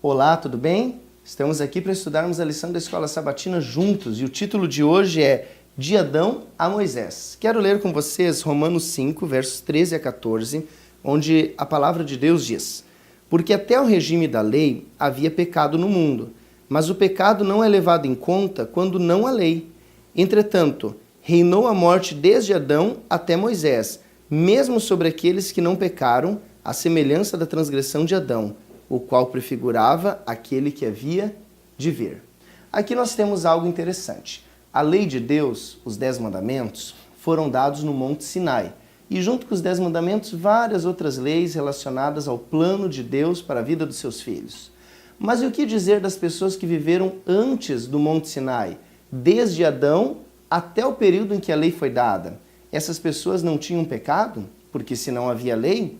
Olá, tudo bem? Estamos aqui para estudarmos a lição da Escola Sabatina juntos e o título de hoje é De Adão a Moisés. Quero ler com vocês Romanos 5, versos 13 a 14, onde a palavra de Deus diz: Porque até o regime da lei havia pecado no mundo, mas o pecado não é levado em conta quando não há lei. Entretanto, reinou a morte desde Adão até Moisés, mesmo sobre aqueles que não pecaram, à semelhança da transgressão de Adão, o qual prefigurava aquele que havia de vir. Aqui nós temos algo interessante. A lei de Deus, os 10 mandamentos, foram dados no Monte Sinai. E junto com os 10 mandamentos, várias outras leis relacionadas ao plano de Deus para a vida dos seus filhos. Mas e o que dizer das pessoas que viveram antes do Monte Sinai, desde Adão até o período em que a lei foi dada? Essas pessoas não tinham pecado? Porque se não havia lei,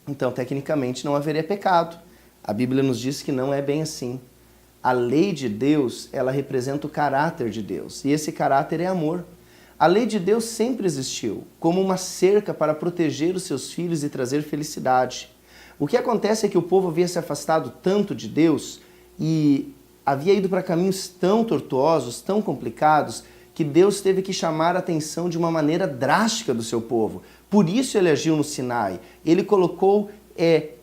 então tecnicamente não haveria pecado. A Bíblia nos diz que não é bem assim. A lei de Deus, ela representa o caráter de Deus, e esse caráter é amor. A lei de Deus sempre existiu, como uma cerca para proteger os seus filhos e trazer felicidade. O que acontece é que o povo havia se afastado tanto de Deus e havia ido para caminhos tão tortuosos, tão complicados, que Deus teve que chamar a atenção de uma maneira drástica do seu povo. Por isso ele agiu no Sinai. Ele colocou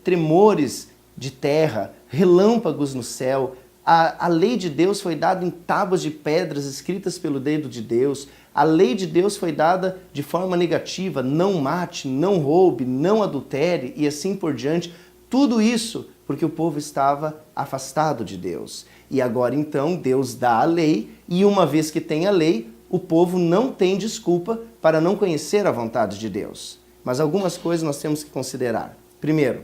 tremores de terra, relâmpagos no céu. A lei de Deus foi dada em tábuas de pedras escritas pelo dedo de Deus. A lei de Deus foi dada de forma negativa: não mate, não roube, não adultere e assim por diante. Tudo isso porque o povo estava afastado de Deus. E agora então Deus dá a lei, e uma vez que tem a lei, o povo não tem desculpa para não conhecer a vontade de Deus. Mas algumas coisas nós temos que considerar. Primeiro,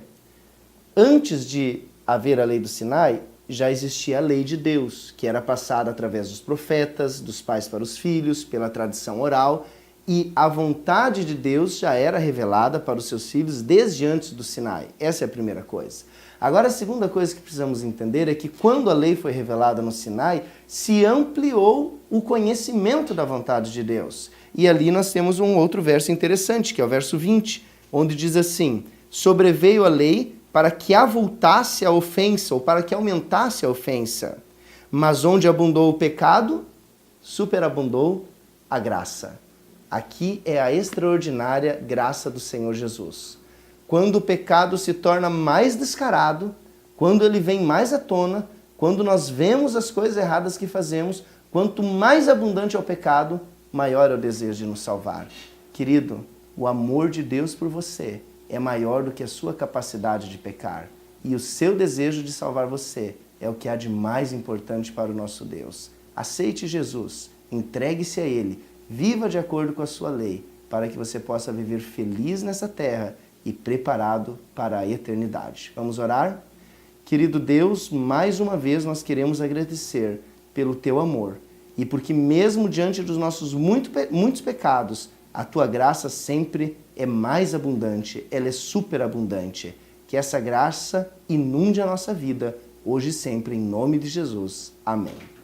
antes de haver a lei do Sinai, já existia a lei de Deus, que era passada através dos profetas, dos pais para os filhos, pela tradição oral, e a vontade de Deus já era revelada para os seus filhos desde antes do Sinai. Essa é a primeira coisa. Agora, a segunda coisa que precisamos entender é que quando a lei foi revelada no Sinai, se ampliou o conhecimento da vontade de Deus. E ali nós temos um outro verso interessante, que é o verso 20, onde diz assim: sobreveio a lei para que avultasse a ofensa, ou para que aumentasse a ofensa. Mas onde abundou o pecado, superabundou a graça. Aqui é a extraordinária graça do Senhor Jesus. Quando o pecado se torna mais descarado, quando ele vem mais à tona, quando nós vemos as coisas erradas que fazemos, quanto mais abundante é o pecado, maior é o desejo de nos salvar. Querido, o amor de Deus por você é maior do que a sua capacidade de pecar. E o seu desejo de salvar você é o que há de mais importante para o nosso Deus. Aceite Jesus, entregue-se a Ele, viva de acordo com a sua lei, para que você possa viver feliz nessa terra e preparado para a eternidade. Vamos orar? Querido Deus, mais uma vez nós queremos agradecer pelo Teu amor e porque mesmo diante dos nossos muitos pecados, a Tua graça sempre é mais abundante, ela é superabundante. Que essa graça inunde a nossa vida, hoje e sempre, em nome de Jesus. Amém.